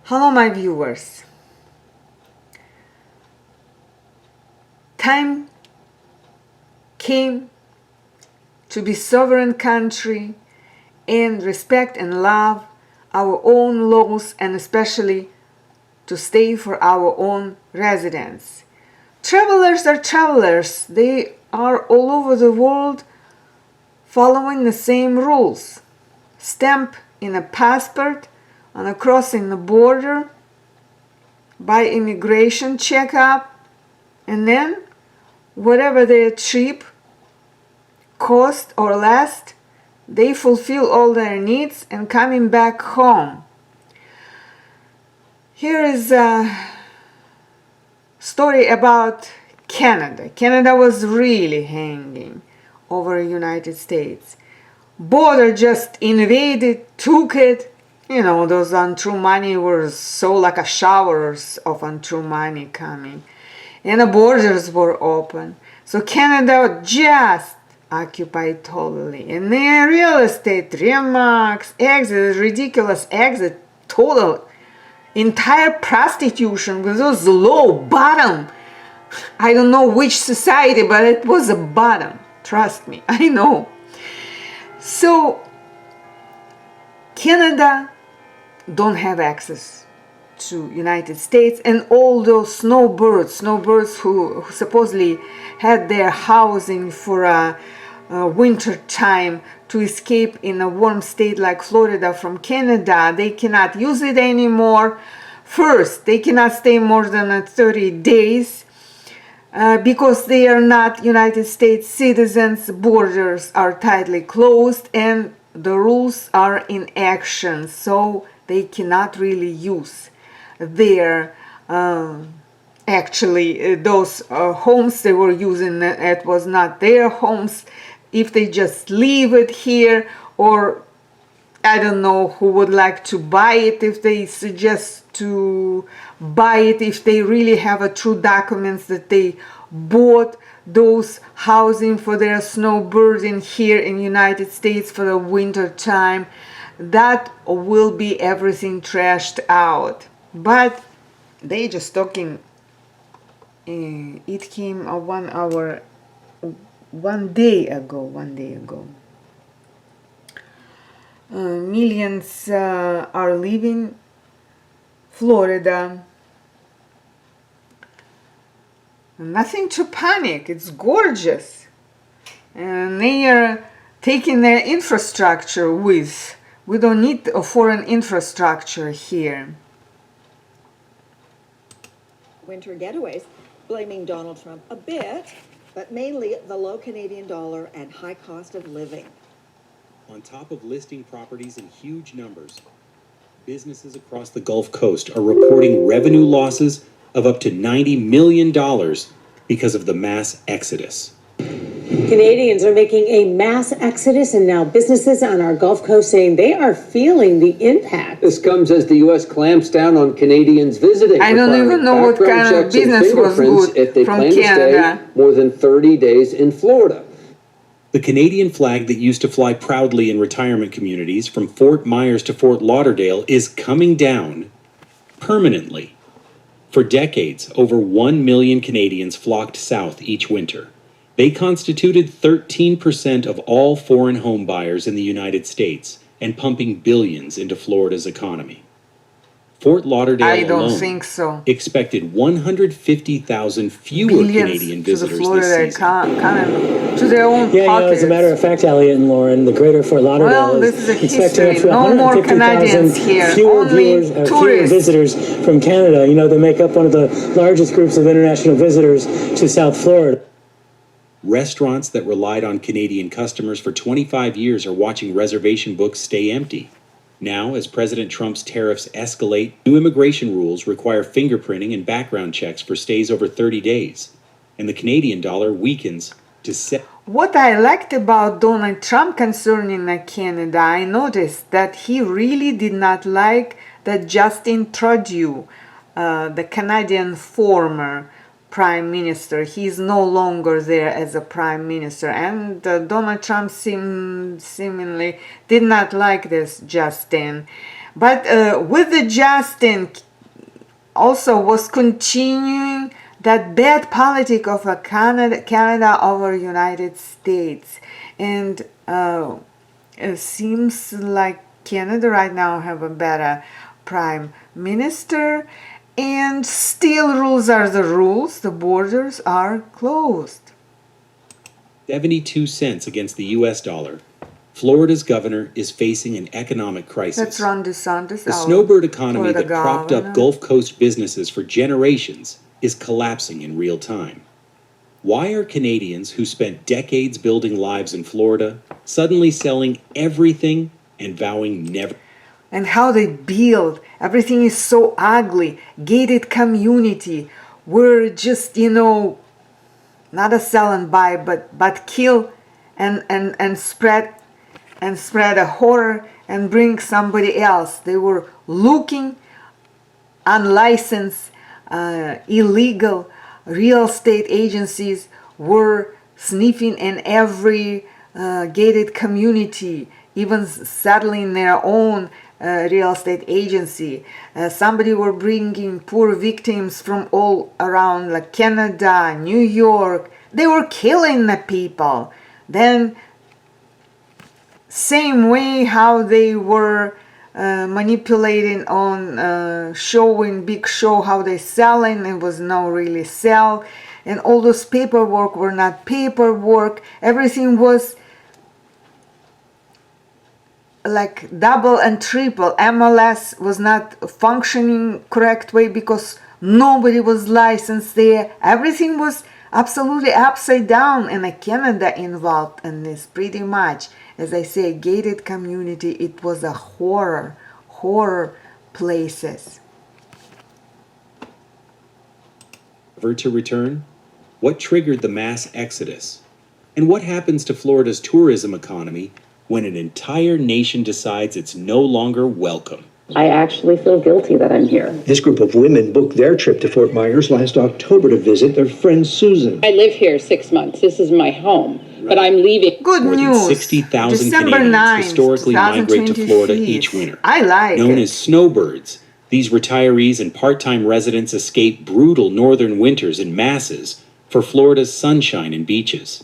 Hello, my viewers. Time came to be sovereign country and respect and love our own laws, and especially to stay for our own residence. Travelers are travelers. They are all over the world following the same rules. Stamp in a passport on a crossing the border, by immigration checkup, and then whatever their trip cost or last, they fulfill all their needs and coming back home. Here is a story about Canada. Canada was really hanging over the United States. Border just invaded, took it. You know, those untrue money were so like a showers of untrue money coming. And the borders were open. So Canada just occupied totally. And their real estate, remarks, exit, ridiculous exit, total, entire prostitution with those low bottom. I don't know which society, but it was a bottom. Trust me, I know. So Canada don't have access to United States, and all those snowbirds who supposedly had their housing for a winter time to escape in a warm state like Florida from Canada, they cannot use it anymore. First, they cannot stay more than 30 days because they are not United States citizens. Borders are tightly closed and the rules are in action, so they cannot really use their those homes they were using. It was not their homes. If they just leave it here, or I don't know who would like to buy it, if they suggest to buy it, if they really have a true documents that they bought those housing for their snowbirds in here in United States for the winter time, that will be everything trashed out. But they just talking, it came 1 hour, one day ago. Millions are leaving Florida. Nothing to panic, it's gorgeous. And they are taking their infrastructure with. We don't need a foreign infrastructure here. Winter getaways, blaming Donald Trump a bit, but mainly the low Canadian dollar and high cost of living. On top of listing properties in huge numbers, businesses across the Gulf Coast are reporting revenue losses of up to $90 million because of the mass exodus. Canadians are making a mass exodus, and now businesses on our Gulf Coast saying they are feeling the impact. This comes as the U.S. clamps down on Canadians visiting. I don't even know what kind of business was good if they from plan Canada. to stay more than 30 days in Florida. The Canadian flag that used to fly proudly in retirement communities from Fort Myers to Fort Lauderdale is coming down permanently. For decades, over 1 million Canadians flocked south each winter. They constituted 13% of all foreign home buyers in the United States and pumping billions into Florida's economy. Fort Lauderdale I don't alone think so. expected 150,000 fewer Billions Canadian to the visitors Florida this season. economy, to their own Yeah, pockets. as a matter of fact, Elliot and Lauren, the greater Fort Lauderdale Well, this is a expecting history. up to No more 150,000 Canadians here, fewer only fewer tourists. visitors from Canada. You know, they make up one of the largest groups of international visitors to South Florida. Restaurants that relied on Canadian customers for 25 years are watching reservation books stay empty. Now, as President Trump's tariffs escalate, new immigration rules require fingerprinting and background checks for stays over 30 days. And the Canadian dollar weakens to What I liked about Donald Trump concerning Canada, I noticed that he really did not like that Justin Trudeau, the Canadian former prime minister, he's no longer there as a prime minister, and Donald Trump seemingly did not like this Justin. But with the Justin also was continuing that bad politic of Canada over United States. And it seems like Canada right now have a better prime minister, and still rules are the rules. The borders are closed. 72 cents against the US dollar. Florida's governor is facing an economic crisis. That's Ron DeSantis. The snowbird economy Florida that propped up governor. Gulf Coast businesses for generations is collapsing in real time. Why are Canadians who spent decades building lives in Florida suddenly selling everything and vowing never? And how they build. Everything is so ugly. Gated community. We're just, not a sell and buy, but kill and spread a horror and bring somebody else. They were looking unlicensed, illegal real estate agencies were sniffing in every gated community, even settling their own real estate agency. Somebody were bringing poor victims from all around, like Canada, New York. They were killing the people. Then same way how they were manipulating on showing big show how they selling. It was no really sell, and all those paperwork were not paperwork. Everything was like double and triple. MLS was not functioning correct way because nobody was licensed there. Everything was absolutely upside down, and Canada involved in this pretty much. As I say, gated community, it was a horror places. Ever to return? What triggered the mass exodus? And what happens to Florida's tourism economy when an entire nation decides it's no longer welcome? I actually feel guilty that I'm here. This group of women booked their trip to Fort Myers last October to visit their friend Susan. I live here 6 months. This is my home. But I'm leaving. Good More news. than 60,000 December Canadians 9th, historically migrate to 2023. Florida each winter. I like Known it. as snowbirds, these retirees and part-time residents escape brutal northern winters in masses for Florida's sunshine and beaches.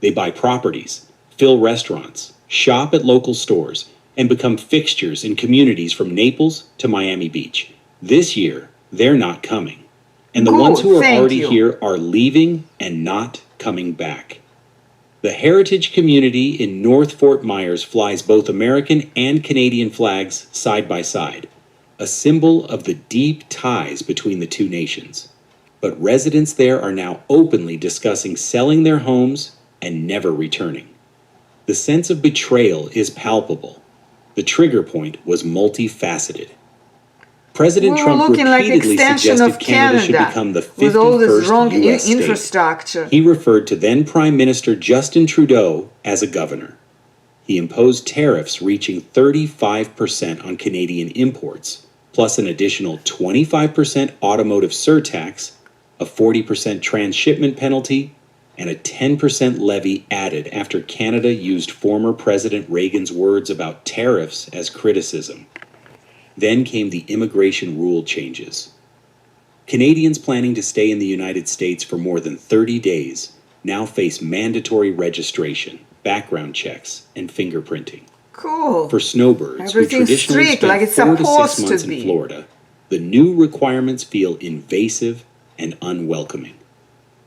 They buy properties, fill restaurants, shop at local stores, and become fixtures in communities from Naples to Miami Beach. This year, they're not coming. And the Good, ones who are thank already you. here are leaving and not coming back. The Heritage community in North Fort Myers flies both American and Canadian flags side by side, a symbol of the deep ties between the two nations. But residents there are now openly discussing selling their homes and never returning. The sense of betrayal is palpable. The trigger point was multifaceted. President We're Trump looking like repeatedly extension suggested of Canada should Canada become the with all this wrong 51st U.S. state. infrastructure. He referred to then Prime Minister Justin Trudeau as a governor. He imposed tariffs reaching 35% on Canadian imports, plus an additional 25% automotive surtax, a 40% transshipment penalty, and a 10% levy added after Canada used former President Reagan's words about tariffs as criticism. Then came the immigration rule changes. Canadians planning to stay in the United States for more than 30 days now face mandatory registration, background checks, and fingerprinting. Cool. For snowbirds who Everything's traditionally strict, spent like it's 4 to 6 supposed to months in be. Florida, the new requirements feel invasive and unwelcoming.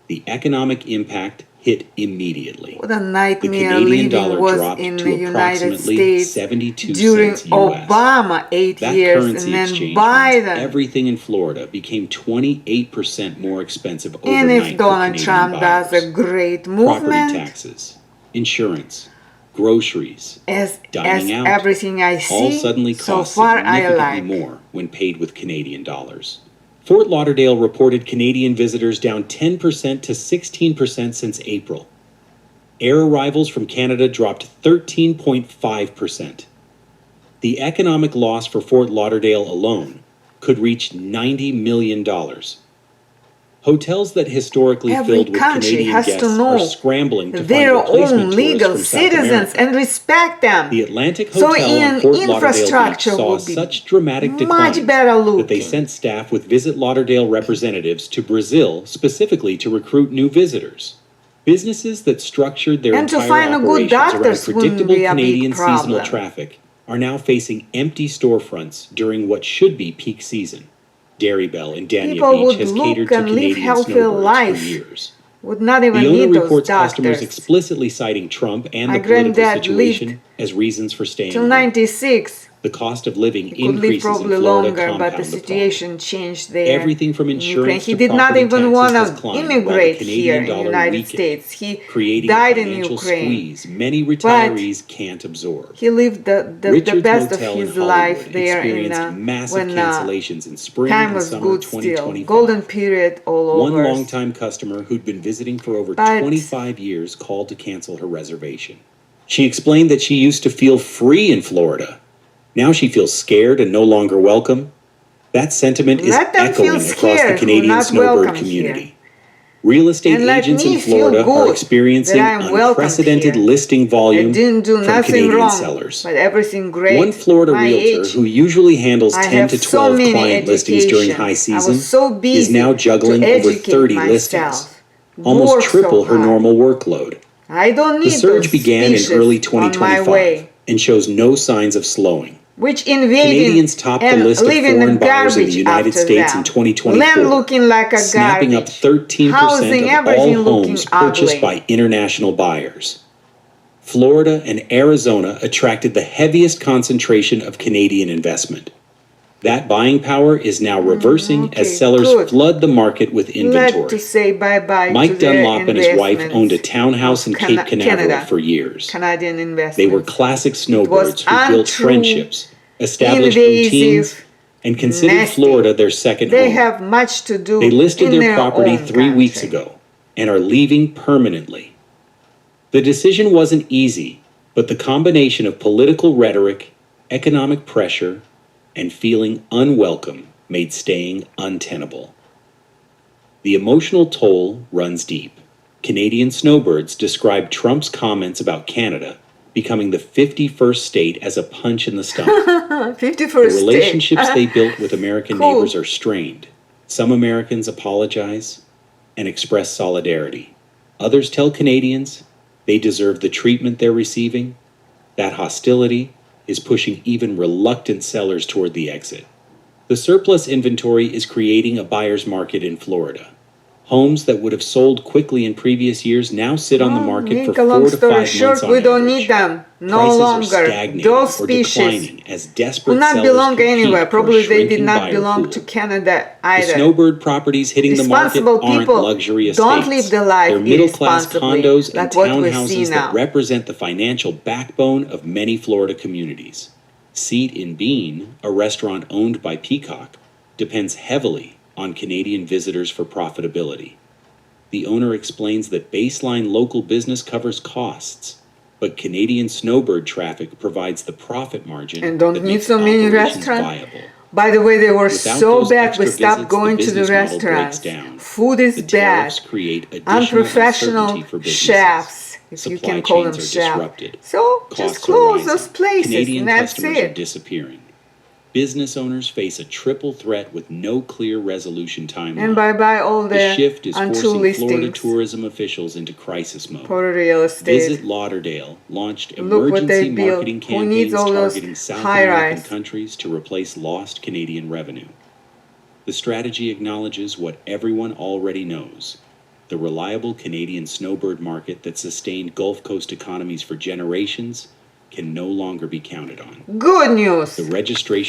The economic impact hit immediately. What a The nightmare Canadian living dollar was dropped in to the United approximately States 72 during cents US. Obama 8 That years, currency and then exchange means Biden. everything in Florida became 28% more expensive And overnight if for Donald Canadian Trump buyers. does a great Property movement, taxes, insurance, groceries, as dining out, everything I all see, suddenly so cost far I significantly like. more when paid with Canadian dollars. Fort Lauderdale reported Canadian visitors down 10% to 16% since April. Air arrivals from Canada dropped 13.5%. The economic loss for Fort Lauderdale alone could reach $90 million. Hotels that historically Every filled with country Canadian has guests to know are scrambling to their find replacement own tours legal from South citizens America. and respect them. The Atlantic So Hotel on in Fort Lauderdale Beach infrastructure saw would be such dramatic much declines better that they looking. sent staff with Visit Lauderdale representatives to Brazil specifically to recruit new visitors. Businesses that structured their And to entire find a good operations around doctors wouldn't predictable be a big Canadian seasonal problem. traffic are now facing empty storefronts during what should be peak season. Dairy Bell in Dania People Beach would has look catered to and live Canadian healthy snowbirds life. for years. Would not even The owner need those reports customers doctors. explicitly citing Trump and My the political granddad situation lived as reasons for staying till home. 96. The cost of living He could live increases in probably Florida longer, but the compound the problem. situation changed there. Everything from in Ukraine. insurance He to did not property even taxes want has to climbed, while the immigrate here Canadian in the dollar United weakened, States. He creating died a in financial Ukraine. squeeze many retirees can't absorb. He lived the Richard's best of Motel in his life Hollywood there experienced massive when cancellations in spring time and was summer good still. 2025. Golden period all One over. longtime customer who'd been visiting for over But 25 years called to cancel her reservation. She explained that she used to feel free in Florida. Now she feels scared and no longer welcome. That sentiment is Let them echoing feel across the scared who Canadian not snowbird welcome community. here. Real estate And let agents me in feel Florida are good experiencing that I'm welcome unprecedented here. listing I volume didn't do from nothing Canadian wrong, sellers. but everything great. One Florida My realtor age, who usually handles I 10 have to so 12 many client listings during education. high I season was so busy is now juggling to over educate 30 myself. listings, almost Work triple so her hard. normal workload. I don't The need surge those began in speeches early on my 2025 way, and shows no signs of slowing. which invading Canadians topped the and list of leaving foreign the buyers in the garbage United after States in them. 2024, Land looking like a snapping up garbage. 13% Housing, of everything all looking homes purchased ugly. by international buyers. Florida and Arizona attracted the heaviest concentration of Canadian investment. That buying power is now reversing okay, as sellers good. flood the market with Glad inventory. to say bye-bye to Mike their Dunlop and his wife investments owned a townhouse in of Cape Canaveral Canada, for years. Canadian investments. They were classic snowbirds who built untrue, friendships, established routines, invasive, and considered nasty. Florida their second They home. have much to do They listed in their property own 3 weeks country. ago and are leaving permanently. The decision wasn't easy, but the combination of political rhetoric, economic pressure, and feeling unwelcome made staying untenable. The emotional toll runs deep. Canadian snowbirds described Trump's comments about Canada becoming the 51st state as a punch in the stomach. 51st The state. relationships they built with American Cool. neighbors are strained. Some Americans apologize and express solidarity. Others tell Canadians they deserve the treatment they're receiving. That hostility is pushing even reluctant sellers toward the exit. The surplus inventory is creating a buyer's market in Florida. Homes that would have sold quickly in previous years now sit on the market for Make a long 4 to 5 story months short, on we don't average. need them. No Prices longer. are stagnating Those or species declining as desperate do not sellers belong compete anywhere. for a Probably they did shrinking not buyer belong pool. to Canada The either. snowbird properties hitting the market Responsible aren't people luxury estates. don't live their life They're middle-class irresponsibly, condos and like what we see townhouses now. that represent the financial backbone of many Florida communities. Seat in Bean, a restaurant owned by Peacock, depends heavily on Canadian visitors for profitability. The owner explains that baseline local business covers costs, but Canadian snowbird traffic provides the profit margin And don't that need makes so many operations restaurants. viable. By the way, they were Without so those bad we extra stopped visits, going the to the business model breaks restaurants. down. Food is The bad. tariffs create additional Unprofessional uncertainty for businesses. chefs, if you Supply can call them chains are chefs. disrupted. So Costs just are close rising. those places Canadian and that's customers are it. disappearing. Business owners face a triple threat with no clear resolution timeline. And bye-bye all The the shift is untrue forcing Florida listings tourism officials into crisis mode. for real estate. Visit Lauderdale launched Look what they emergency built. marketing Who needs campaigns all those targeting South high-rise? American countries to replace lost Canadian revenue. The strategy acknowledges what everyone already knows. The reliable Canadian snowbird market that sustained Gulf Coast economies for generations can no longer be counted on. Good news. The registration